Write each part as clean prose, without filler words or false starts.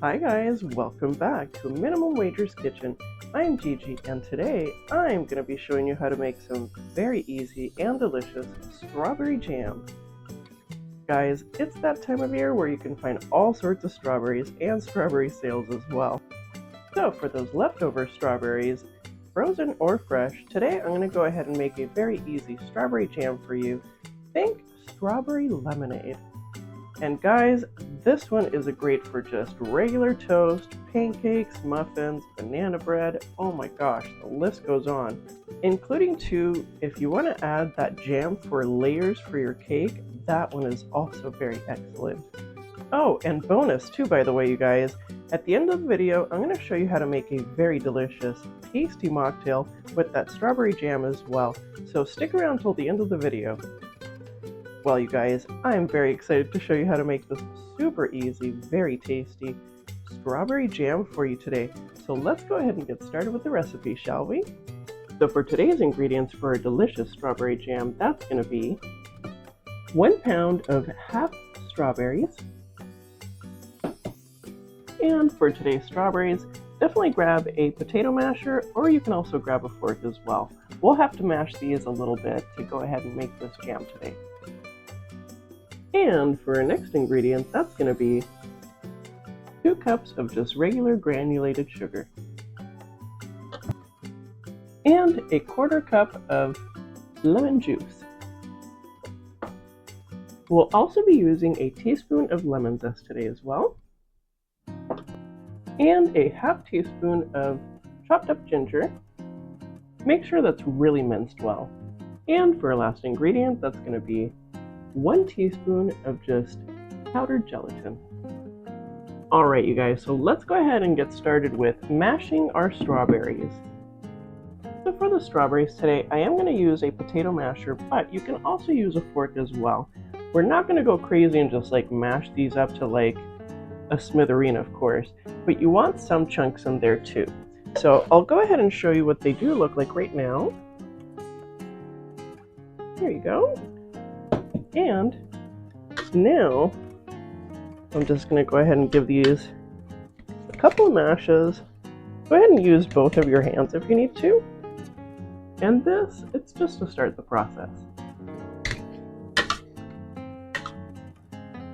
Hi guys, welcome back to Minimum Wagers Kitchen. I'm Gigi and today I'm going to be showing you how to make some very easy and delicious strawberry jam. Guys, it's that time of year where you can find all sorts of strawberries and strawberry sales as well. So for those leftover strawberries, frozen or fresh, today I'm going to go ahead and make a very easy strawberry jam for you. Think strawberry lemonade. And guys, this one is great for just regular toast, pancakes, muffins, banana bread. Oh my gosh, the list goes on. Including too, if you want to add that jam for layers for your cake, that one is also very excellent. Oh, and bonus too, by the way, you guys. At the end of the video, I'm going to show you how to make a very delicious, tasty mocktail with that strawberry jam as well. So stick around till the end of the video. Well, you guys, I'm very excited to show you how to make this super easy, very tasty strawberry jam for you today. So let's go ahead and get started with the recipe, shall we? So for today's ingredients for a delicious strawberry jam, that's going to be 1 pound of half strawberries. And for today's strawberries, definitely grab a potato masher, or you can also grab a fork as well. We'll have to mash these a little bit to go ahead and make this jam today. And for our next ingredient, that's going to be 2 cups of just regular granulated sugar. And a 1/4 cup of lemon juice. We'll also be using a teaspoon of lemon zest today as well. And a 1/2 teaspoon of chopped up ginger. Make sure that's really minced well. And for our last ingredient, that's going to be 1 teaspoon of just powdered gelatin. Alright you guys, so let's go ahead and get started with mashing our strawberries. So for the strawberries today, I am going to use a potato masher, but you can also use a fork as well. We're not going to go crazy and just mash these up to a smithereen, of course, but you want some chunks in there too. So I'll go ahead and show you what they do look like right now. There you go. And now I'm just going to go ahead and give these a couple of mashes. Go ahead and use both of your hands if you need to. And this, it's just to start the process.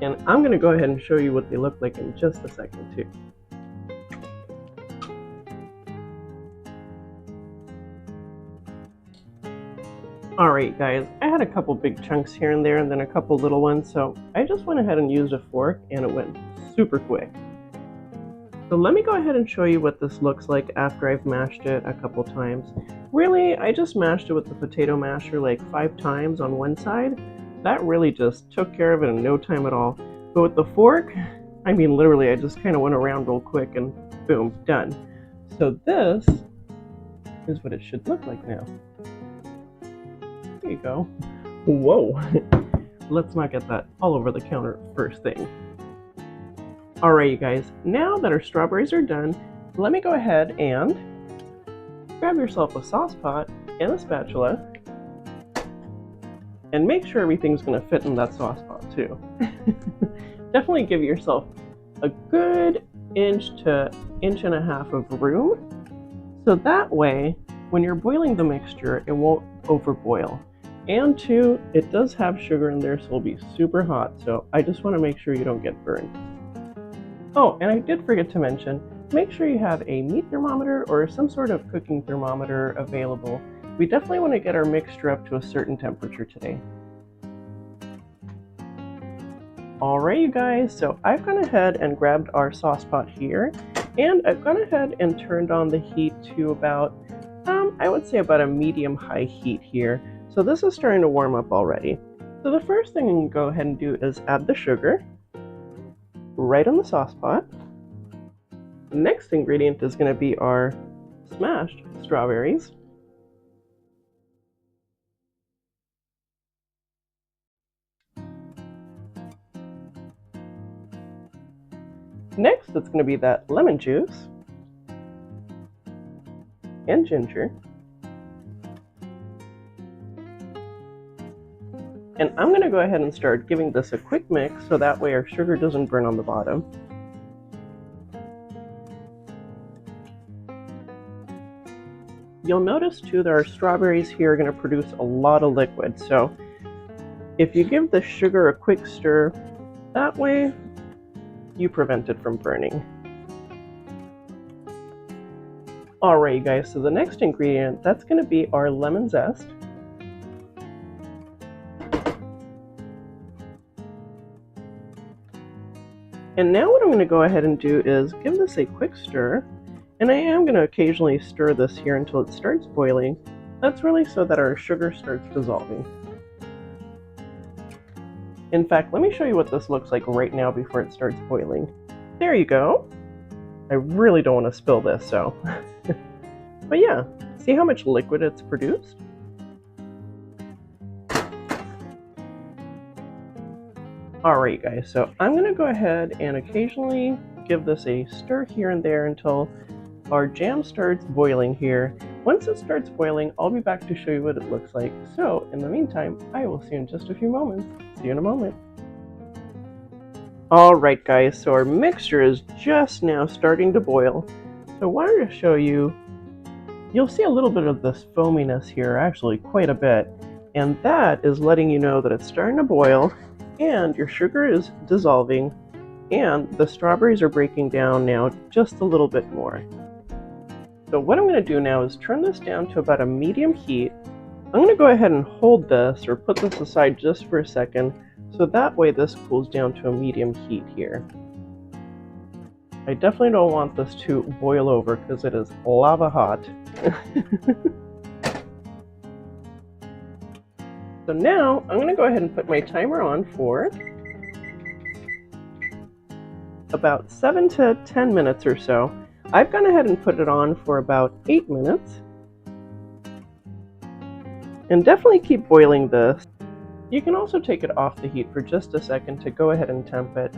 And I'm going to go ahead and show you what they look like in just a second too. Alright guys, I had a couple big chunks here and there and then a couple little ones, so I just went ahead and used a fork and it went super quick. So let me go ahead and show you what this looks like after I've mashed it a couple times. Really, I just mashed it with the potato masher 5 times on one side. That really just took care of it in no time at all. But with the fork, I mean literally I just kind of went around real quick and boom, done. So this is what it should look like now. There you go. Whoa. Let's not get that all over the counter first thing. Alright you guys, now that our strawberries are done, let me go ahead and grab yourself a sauce pot and a spatula and make sure everything's going to fit in that sauce pot too. Definitely give yourself a good 1 to 1.5 inches of room, so that way when you're boiling the mixture it won't overboil. And 2, it does have sugar in there, so it'll be super hot, so I just want to make sure you don't get burned. Oh, and I did forget to mention, make sure you have a meat thermometer or some sort of cooking thermometer available. We definitely want to get our mixture up to a certain temperature today. Alright you guys, so I've gone ahead and grabbed our sauce pot here, and I've gone ahead and turned on the heat to about, I would say about a medium-high heat here. So this is starting to warm up already. So the first thing I'm going to go ahead and do is add the sugar right on the sauce pot. The next ingredient is going to be our smashed strawberries. Next, it's going to be that lemon juice and ginger. And I'm going to go ahead and start giving this a quick mix so that way our sugar doesn't burn on the bottom. You'll notice too that our strawberries here are going to produce a lot of liquid. So if you give the sugar a quick stir, that way you prevent it from burning. Alright guys, so the next ingredient, that's going to be our lemon zest. And now what I'm going to go ahead and do is give this a quick stir. And I am going to occasionally stir this here until it starts boiling. That's really so that our sugar starts dissolving. In fact, let me show you what this looks like right now before it starts boiling. There you go. I really don't want to spill this, so. But yeah, see how much liquid it's produced? Alright guys, so I'm going to go ahead and occasionally give this a stir here and there until our jam starts boiling here. Once it starts boiling, I'll be back to show you what it looks like. So in the meantime, I will see you in just a few moments. See you in a moment. Alright guys, so our mixture is just now starting to boil. So I wanted to show you, you'll see a little bit of this foaminess here, actually quite a bit. And that is letting you know that it's starting to boil and your sugar is dissolving and the strawberries are breaking down now just a little bit more. So what I'm going to do now is turn this down to about a medium heat. I'm going to go ahead and hold this or put this aside just for a second, so that way this cools down to a medium heat here. I definitely don't want this to boil over because it is lava hot. So now I'm going to go ahead and put my timer on for about 7 to 10 minutes or so. I've gone ahead and put it on for about 8 minutes. And definitely keep boiling this. You can also take it off the heat for just a second to go ahead and temp it.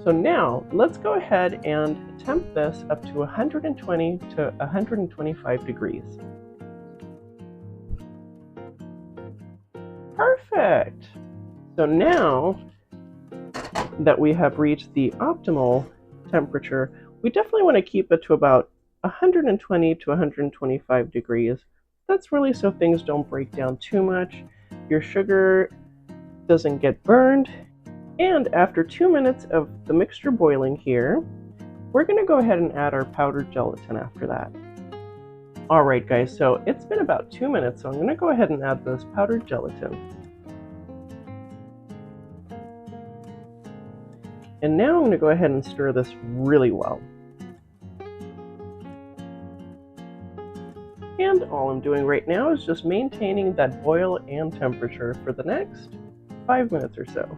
So now let's go ahead and temp this up to 120 to 125 degrees. Perfect! So now that we have reached the optimal temperature, we definitely want to keep it to about 120 to 125 degrees. That's really so things don't break down too much, your sugar doesn't get burned, and after 2 minutes of the mixture boiling here, we're going to go ahead and add our powdered gelatin after that. Alright guys, so it's been about 2 minutes, so I'm going to go ahead and add this powdered gelatin. And now I'm going to go ahead and stir this really well. And all I'm doing right now is just maintaining that boil and temperature for the next 5 minutes or so.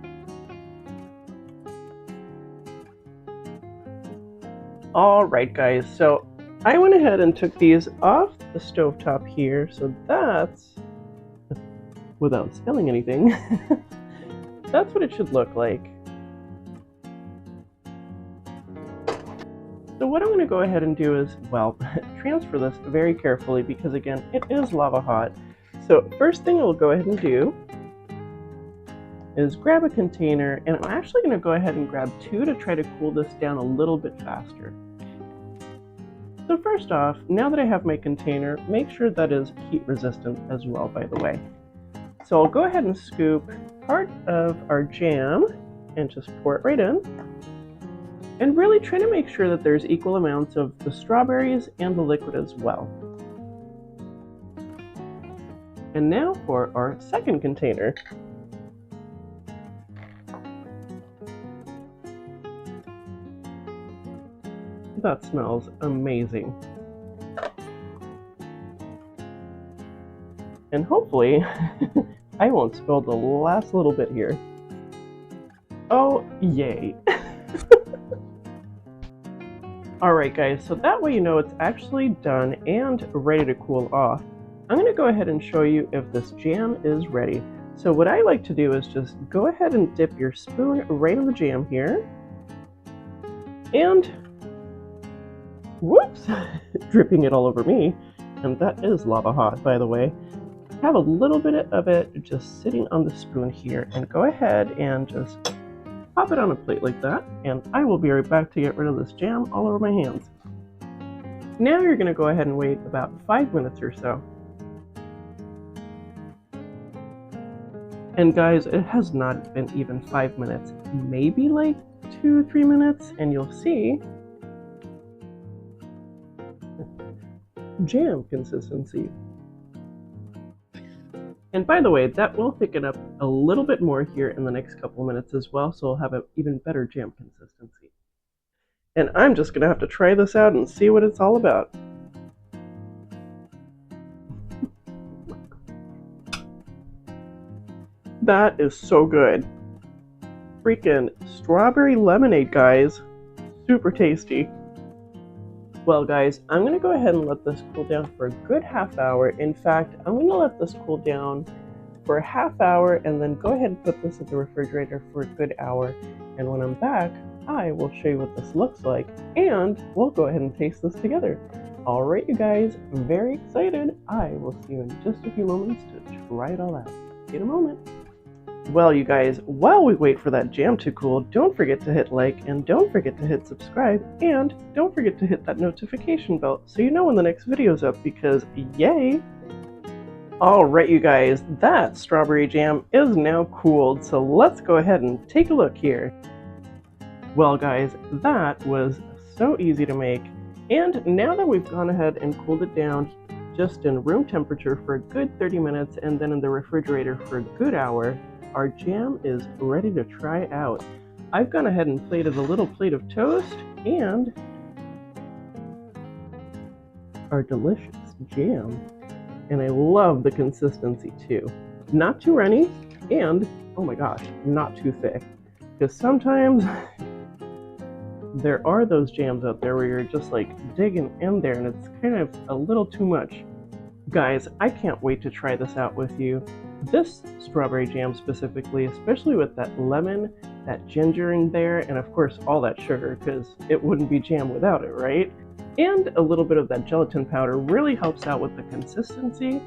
Alright guys, so I went ahead and took these off the stovetop here, so that's, without spilling anything, that's what it should look like. So what I'm going to go ahead and do is, well, transfer this very carefully because again, it is lava hot. So first thing I'll go ahead and do is grab a container, and I'm actually going to go ahead and grab 2 to try to cool this down a little bit faster. So first off, now that I have my container, make sure that is heat resistant as well, by the way. So I'll go ahead and scoop part of our jam and just pour it right in. And really try to make sure that there's equal amounts of the strawberries and the liquid as well. And now for our second container. That smells amazing. And hopefully, I won't spill the last little bit here. Oh, yay. Alright guys, so that way you know it's actually done and ready to cool off. I'm going to go ahead and show you if this jam is ready. So what I like to do is just go ahead and dip your spoon right in the jam here. And, whoops, dripping it all over me. And that is lava hot, by the way. Have a little bit of it just sitting on the spoon here, and go ahead and just pop it on a plate like that, and I will be right back to get rid of this jam all over my hands. Now you're going to go ahead and wait about 5 minutes or so. And guys, it has not been even 5 minutes, maybe like 2-3 minutes, and you'll see jam consistency. And by the way, that will thicken up a little bit more here in the next couple minutes as well, so we'll have an even better jam consistency. And I'm just gonna have to try this out and see what it's all about. That is so good. Freaking strawberry lemonade, guys. Super tasty. Well guys, I'm going to go ahead and let this cool down for a good half hour. In fact, I'm going to let this cool down for a half hour and then go ahead and put this in the refrigerator for a good hour. And when I'm back, I will show you what this looks like and we'll go ahead and taste this together. Alright you guys, I'm very excited. I will see you in just a few moments to try it all out. See you in a moment. Well, you guys, while we wait for that jam to cool, don't forget to hit like and don't forget to hit subscribe and don't forget to hit that notification bell so you know when the next video is up because yay! Alright you guys, that strawberry jam is now cooled, so let's go ahead and take a look here. Well guys, that was so easy to make, and now that we've gone ahead and cooled it down just in room temperature for a good 30 minutes and then in the refrigerator for a good hour, our jam is ready to try out. I've gone ahead and plated a little plate of toast and our delicious jam. And I love the consistency too. Not too runny and, oh my gosh, not too thick. Because sometimes there are those jams out there where you're just like digging in there and it's kind of a little too much. Guys, I can't wait to try this out with you. This strawberry jam specifically, especially with that lemon, that ginger in there, and of course all that sugar, because it wouldn't be jam without it, right? And a little bit of that gelatin powder really helps out with the consistency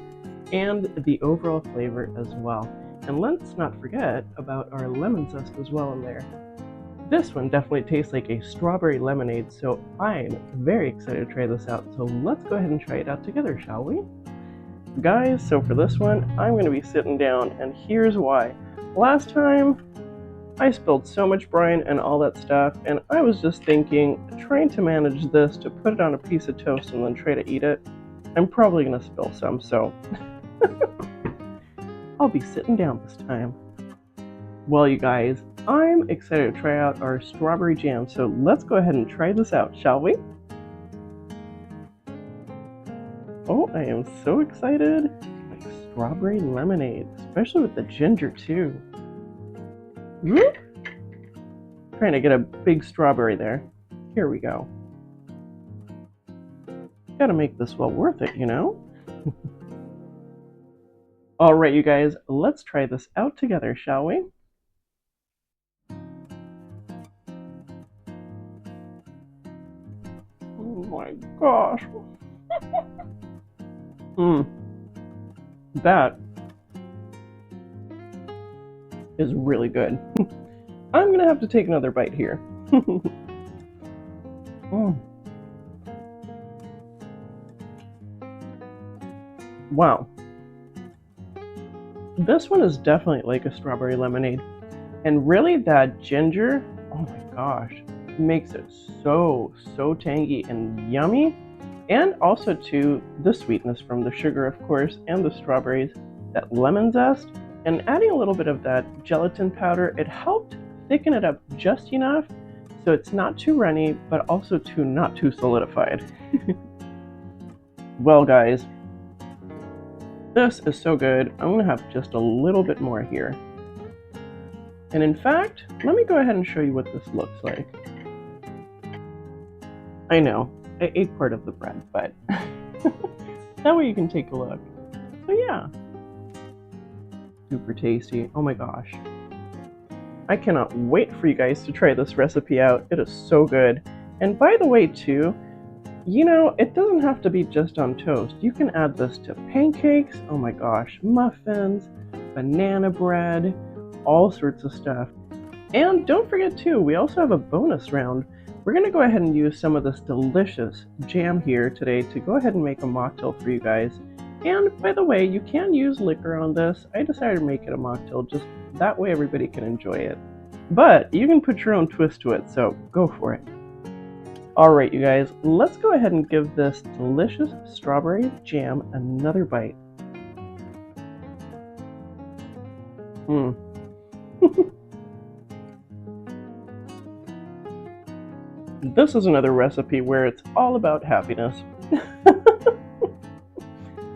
and the overall flavor as well. And let's not forget about our lemon zest as well in there. This one definitely tastes like a strawberry lemonade, so I'm very excited to try this out. So let's go ahead and try it out together, shall we? Guys, so for this one, I'm going to be sitting down, and here's why. Last time, I spilled so much brine and all that stuff, and I was just thinking, trying to manage this to put it on a piece of toast and then try to eat it, I'm probably going to spill some, so I'll be sitting down this time. Well, you guys, I'm excited to try out our strawberry jam, so let's go ahead and try this out, shall we? Oh, I am so excited. Like strawberry lemonade, especially with the ginger too. Whoop. Trying to get a big strawberry there. Here we go. Gotta make this well worth it, you know? Alright, you guys, let's try this out together, shall we? Oh my gosh. That is really good. I'm gonna have to take another bite here. Wow. This one is definitely like a strawberry lemonade. And really that ginger, oh my gosh, makes it so tangy and yummy. And also too, the sweetness from the sugar, of course, and the strawberries, that lemon zest, and adding a little bit of that gelatin powder, it helped thicken it up just enough so it's not too runny, but also not too solidified. Well, guys, this is so good. I'm gonna have just a little bit more here. And in fact, let me go ahead and show you what this looks like. I know, I ate part of the bread, but that way you can take a look. So yeah, super tasty. Oh my gosh. I cannot wait for you guys to try this recipe out. It is so good. And by the way too, you know, it doesn't have to be just on toast. You can add this to pancakes, oh my gosh, muffins, banana bread, all sorts of stuff. And don't forget too, we also have a bonus round we're going to go ahead and use some of this delicious jam here today to go ahead and make a mocktail for you guys. And by the way, you can use liquor on this. I decided to make it a mocktail, just that way everybody can enjoy it. But you can put your own twist to it, so go for it. Alright you guys, let's go ahead and give this delicious strawberry jam another bite. This is another recipe where it's all about happiness.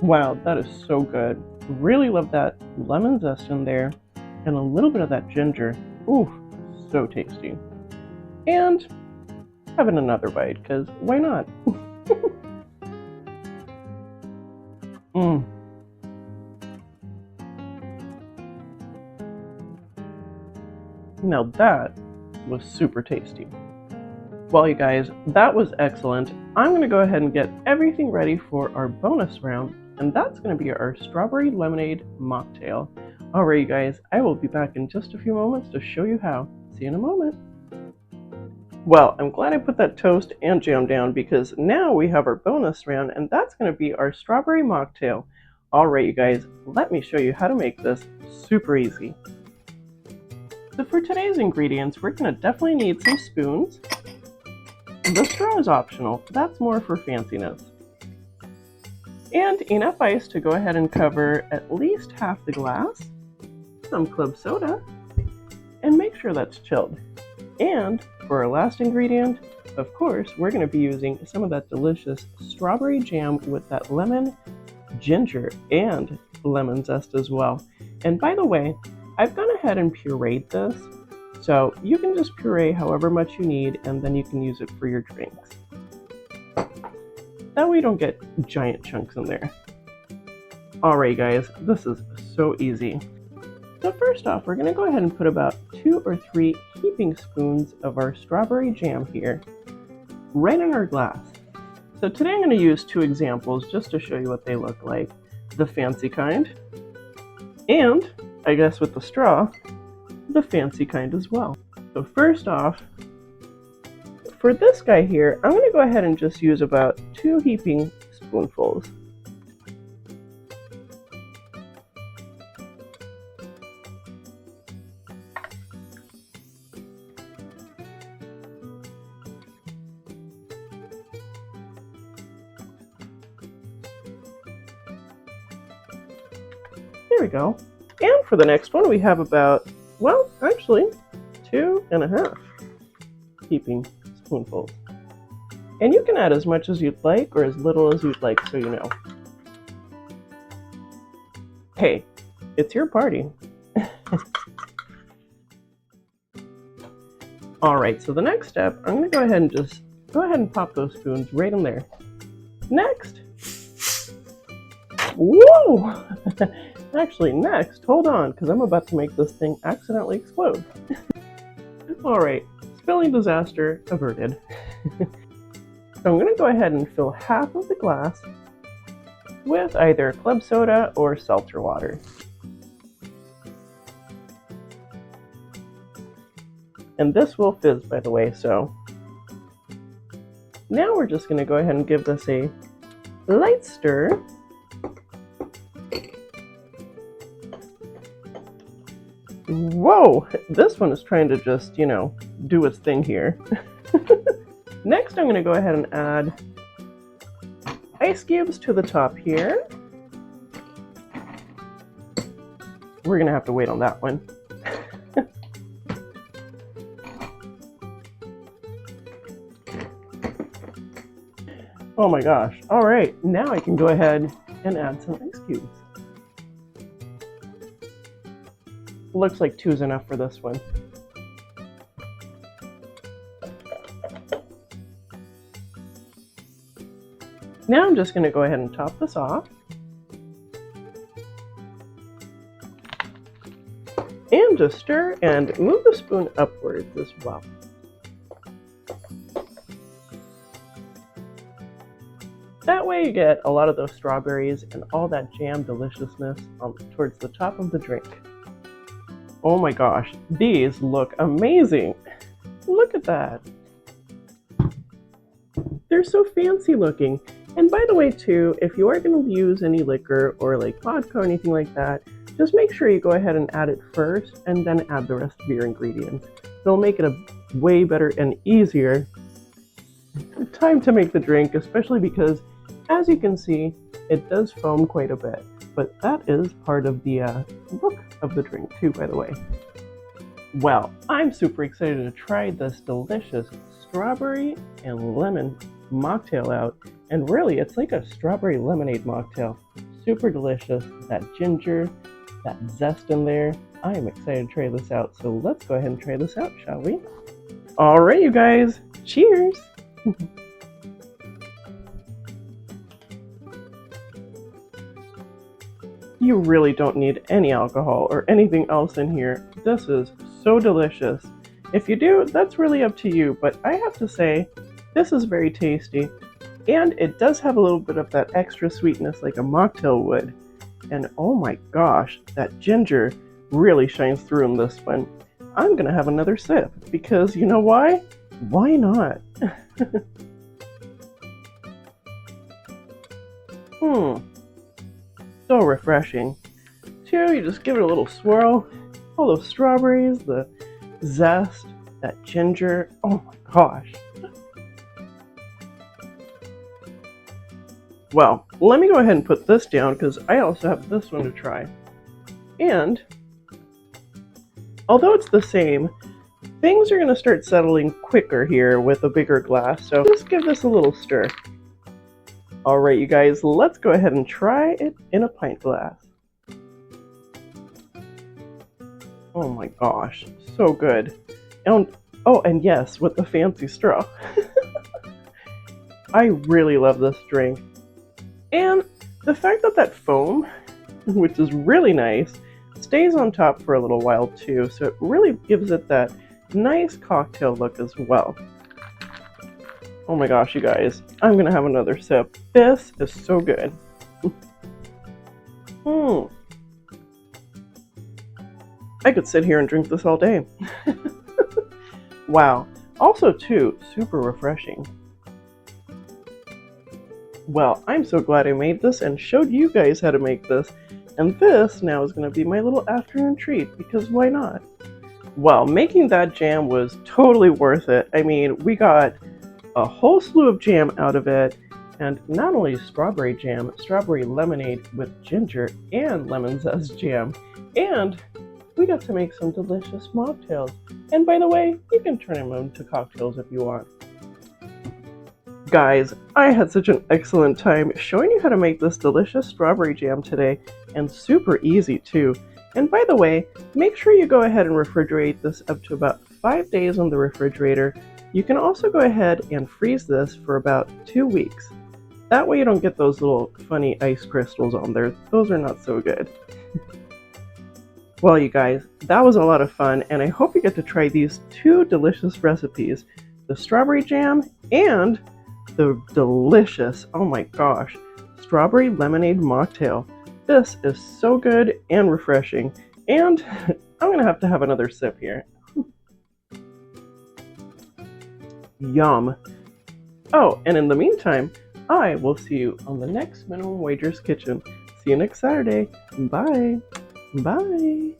Wow, that is so good. Really love that lemon zest in there and a little bit of that ginger. Ooh, so tasty. And having another bite, because why not? Now that was super tasty. Well, you guys, that was excellent. I'm going to go ahead and get everything ready for our bonus round, and that's going to be our strawberry lemonade mocktail. Alright, you guys, I will be back in just a few moments to show you how. See you in a moment. Well, I'm glad I put that toast and jam down because now we have our bonus round, and that's going to be our strawberry mocktail. Alright, you guys, let me show you how to make this super easy. So for today's ingredients, we're going to definitely need some spoons. The straw is optional, that's more for fanciness. And enough ice to go ahead and cover at least half the glass, some club soda, and make sure that's chilled. And for our last ingredient, of course, we're going to be using some of that delicious strawberry jam with that lemon, ginger, and lemon zest as well. And by the way, I've gone ahead and pureed this. So you can just puree however much you need, and then you can use it for your drinks. That way you don't get giant chunks in there. Alright guys, this is so easy. So first off, we're going to go ahead and put about 2 or 3 heaping spoons of our strawberry jam here, right in our glass. So today I'm going to use 2 examples just to show you what they look like. The fancy kind, and, I guess with the straw, the fancy kind as well. So first off, for this guy here, I'm going to go ahead and just use about 2 heaping spoonfuls. There we go. And for the next one, we have about, well, actually, 2.5 heaping spoonfuls. And you can add as much as you'd like or as little as you'd like, so you know. Hey, it's your party. Alright, so the next step, I'm going to go ahead and just pop those spoons right in there. Next. Whoa! Actually, next, hold on, because I'm about to make this thing accidentally explode. Alright, spilling disaster averted. So I'm going to go ahead and fill half of the glass with either club soda or seltzer water. And this will fizz, by the way, so now we're just going to go ahead and give this a light stir. Whoa, this one is trying to just, do its thing here. Next, I'm going to go ahead and add ice cubes to the top here. We're going to have to wait on that one. Oh my gosh. All right, now I can go ahead and add some ice cubes. Looks like 2 is enough for this one. Now I'm just going to go ahead and top this off. And just stir and move the spoon upwards as well. That way you get a lot of those strawberries and all that jam deliciousness towards the top of the drink. Oh my gosh, these look amazing. Look at that. they're so fancy looking. And by the way too, if you are going to use any liquor or like vodka or anything like that, just make sure you go ahead and add it first and then add the rest of your ingredients. It'll make it a way better and easier time to make the drink, especially because, as you can see, it does foam quite a bit. But that is part of the look of the drink too, by the way. Well, I'm super excited to try this delicious strawberry and lemon mocktail out. And really, it's like a strawberry lemonade mocktail. Super delicious, that ginger, that zest in there. I am excited to try this out, so let's go ahead and try this out, shall we? Alright, you guys, cheers! You really don't need any alcohol or anything else in here. This is so delicious. If you do, that's really up to you, but I have to say, this is very tasty. And it does have a little bit of that extra sweetness like a mocktail would. And oh my gosh, that ginger really shines through in this one. I'm gonna have another sip because you know why? Why not? So refreshing. Two, you just give it a little swirl. All those strawberries, the zest, that ginger. Oh my gosh. Well, let me go ahead and put this down because I also have this one to try. And although it's the same, things are going to start settling quicker here with a bigger glass, so just give this a little stir. Alright you guys, let's go ahead and try it in a pint glass. Oh my gosh, so good. And oh, and yes, with the fancy straw. I really love this drink. And the fact that that foam, which is really nice, stays on top for a little while too, so it really gives it that nice cocktail look as well. Oh my gosh, you guys, I'm gonna have another sip. This is so good. I could sit here and drink this all day. Wow. Also too, super refreshing. Well, I'm so glad I made this and showed you guys how to make this. And this now is going to be my little afternoon treat, because why not? Well, making that jam was totally worth it. I mean, we got a whole slew of jam out of it, and not only strawberry jam, strawberry lemonade with ginger and lemon zest jam, and we got to make some delicious mocktails. And by the way, you can turn them into cocktails if you want. Guys, I had such an excellent time showing you how to make this delicious strawberry jam today, and super easy too. And by the way, make sure you go ahead and refrigerate this up to about 5 days on the refrigerator. You can also go ahead and freeze this for about 2 weeks. That way you don't get those little funny ice crystals on there. Those are not so good. Well, you guys, that was a lot of fun, and I hope you get to try these two delicious recipes, the strawberry jam and the delicious, oh my gosh, strawberry lemonade mocktail. This is so good and refreshing, and I'm gonna have to have another sip here. Yum. Oh, and in the meantime, I will see you on the next Minimum Wagers Kitchen. See you next Saturday. Bye. Bye.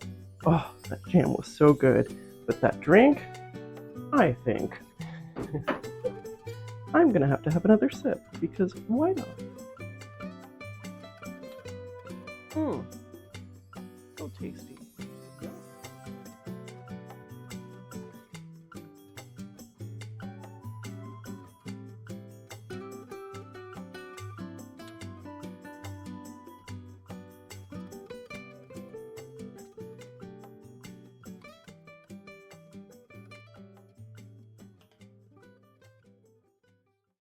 Oh, that jam was so good. But that drink, I think I'm gonna have to have another sip, because why not? So tasty.